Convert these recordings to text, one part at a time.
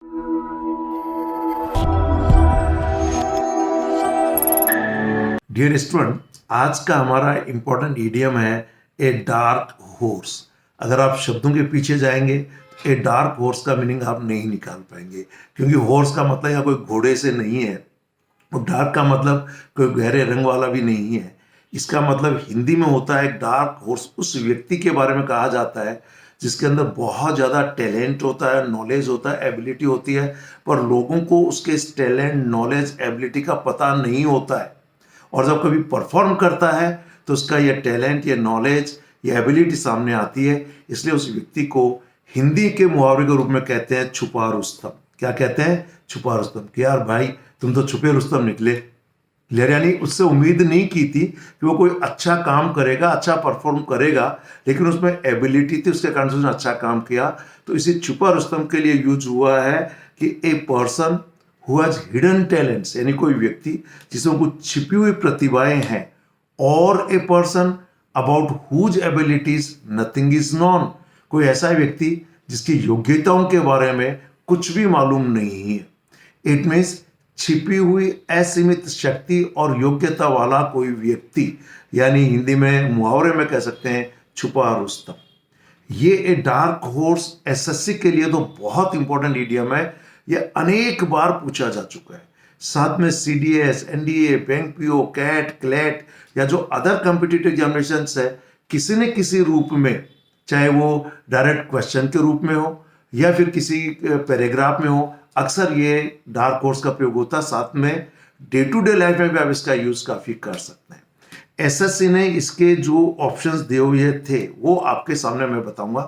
Dear student, आज का हमारा इंपॉर्टेंट इडियम है ए डार्क हॉर्स। अगर आप शब्दों के पीछे जाएंगे तो ए डार्क हॉर्स का मीनिंग आप नहीं निकाल पाएंगे, क्योंकि हॉर्स का मतलब यहाँ कोई घोड़े से नहीं है और डार्क का मतलब कोई गहरे रंग वाला भी नहीं है। इसका मतलब हिंदी में होता है डार्क हॉर्स उस व्यक्ति के बारे में कहा जाता है जिसके अंदर बहुत ज़्यादा टैलेंट होता है, नॉलेज होता है, एबिलिटी होती है, पर लोगों को उसके इस टैलेंट, नॉलेज, एबिलिटी का पता नहीं होता है। और जब कभी परफॉर्म करता है तो उसका ये टैलेंट, ये नॉलेज, ये एबिलिटी सामने आती है। इसलिए उस व्यक्ति को हिंदी के मुहावरे के रूप में कहते हैं छुपा रुस्तम। क्या कहते हैं? छुपा रुस्तम। कि यार भाई, तुम तो छुपे रुस्तम निकले। यानी उससे उम्मीद नहीं की थी कि वो कोई अच्छा काम करेगा, अच्छा परफॉर्म करेगा, लेकिन उसमें एबिलिटी थी, उसके कारण से उसने अच्छा काम किया। तो इसी छुपा रुस्तम के लिए यूज हुआ है कि a person who has hidden talents, यानी कोई व्यक्ति जिसमें कुछ छिपी हुई प्रतिभाएं हैं, और a person about whose abilities nothing is known, कोई ऐसा व्यक्ति जिसकी योग्यताओं के बारे में कुछ भी मालूम नहीं है। इट मीन्स छिपी हुई असीमित शक्ति और योग्यता वाला कोई व्यक्ति, यानी हिंदी में मुहावरे में कह सकते हैं छुपा रुस्तम। ये ए डार्क हॉर्स एसएससी के लिए तो बहुत इंपॉर्टेंट इडियम है। ये अनेक बार पूछा जा चुका है। साथ में CDS, NDA, bank PO, CAT, CLAT या जो अदर कॉम्पिटिटिव एग्जामिनेशंस है, किसी न किसी रूप में, चाहे वो डायरेक्ट क्वेश्चन के रूप में हो या फिर किसी पैराग्राफ में हो, अक्सर ये डार्क हॉर्स का प्रयोग होता है। साथ में डे टू डे लाइफ में भी आप इसका यूज काफी कर सकते हैं। एसएससी ने इसके जो ऑप्शंस दिए हुए थे वो आपके सामने मैं बताऊंगा।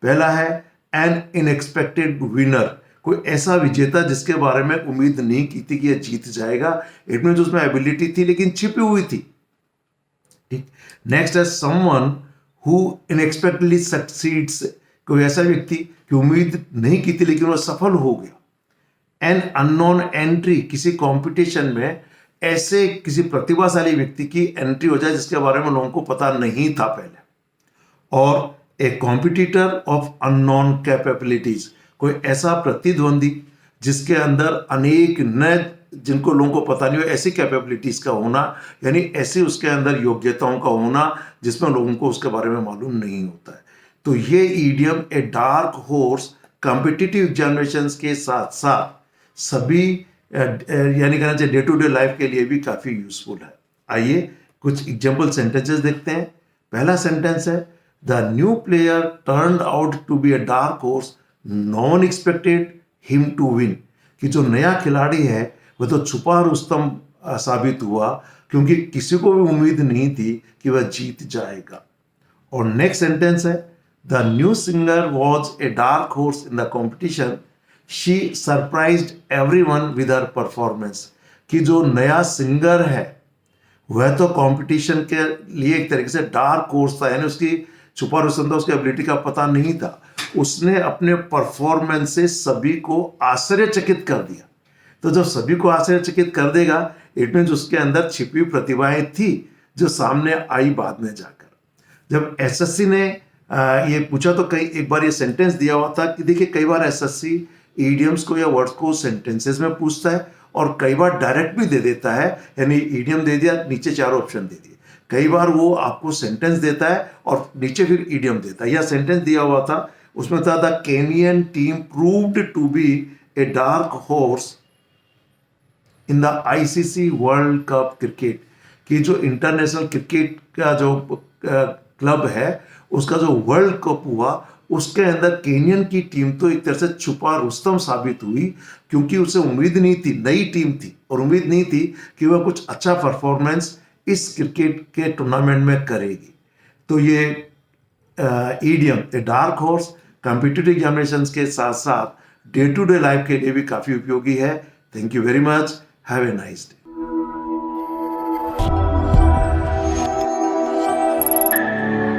पहला है एन इनएक्सपेक्टेड विनर, कोई ऐसा विजेता जिसके बारे में उम्मीद नहीं की थी कि यह जीत जाएगा। इट मीन उसमें एबिलिटी थी लेकिन छिपी हुई थी। ठीक। नेक्स्ट है समवन हु इनएक्सपेक्टेडली सक्सीड्स, कोई ऐसा व्यक्ति कि उम्मीद नहीं की थी लेकिन वह सफल हो गया। एन अननोन एंट्री, किसी कंपटीशन में ऐसे किसी प्रतिभाशाली व्यक्ति की एंट्री हो जाए जिसके बारे में लोगों को पता नहीं था पहले। और ए कॉम्पिटिटर ऑफ अननोन कैपेबिलिटीज, कोई ऐसा प्रतिद्वंदी जिसके अंदर अनेक नए, जिनको लोगों को पता नहीं हो, ऐसी कैपेबिलिटीज का होना, यानी ऐसी उसके अंदर योग्यताओं का होना जिसमें लोगों को उसके बारे में मालूम नहीं होता है। तो ये ईडियम ए डार्क हॉर्स कॉम्पिटिटिव एग्जामिनेशंस के साथ साथ सभी यानी कहना चाहिए डे टू डे लाइफ के लिए भी काफी यूजफुल है। आइए कुछ एग्जाम्पल सेंटेंसेस देखते हैं। पहला सेंटेंस है the new player turned out to be a dark horse, no one expected him to win, कि जो नया खिलाड़ी है वह तो छुपा रुस्तम साबित हुआ क्योंकि किसी को भी उम्मीद नहीं थी कि वह जीत जाएगा। और नेक्स्ट सेंटेंस है the new singer was a dark horse in the competition, she surprised everyone with her performance, कि जो नया सिंगर है वह तो कंपटीशन के लिए एक तरीके से डार्क हॉर्स था, यानी उसकी छुपा रुस्तम था, उसकी एबिलिटी का पता नहीं था। उसने अपने परफॉर्मेंस से सभी को आश्चर्यचकित कर दिया। तो जब सभी को आश्चर्यचकित कर देगा, इट मीन्स उसके अंदर छिपी प्रतिभाएं थी जो सामने आई बाद में जाकर। जब एसएससी ने ये पूछा तो कई एक बार ये सेंटेंस दिया हुआ था कि देखिए, कई बार एसएससी ईडियम्स को या वर्ड्स को सेंटेंसेस में पूछता है और कई बार डायरेक्ट भी दे देता है, यानी ईडियम दे दिया, नीचे चार ऑप्शन दे दिए। कई बार वो आपको सेंटेंस देता है और नीचे फिर ईडियम देता है। या सेंटेंस दिया हुआ था, उसमें था the Kenyan team proved to be a dark horse in the ICC world cup cricket, कि जो इंटरनेशनल क्रिकेट का जो क्लब है उसका जो वर्ल्ड कप हुआ उसके अंदर केनियन की टीम तो एक तरह से छुपा रुस्तम साबित हुई, क्योंकि उसे उम्मीद नहीं थी, नई टीम थी और उम्मीद नहीं थी कि वह कुछ अच्छा परफॉर्मेंस इस क्रिकेट के टूर्नामेंट में करेगी। तो ये ईडियम ए डार्क हॉर्स कॉम्पिटिटिव एग्जामिनेशंस के साथ साथ डे टू डे लाइफ के लिए भी काफ़ी उपयोगी है। Thank you very much, have a nice day.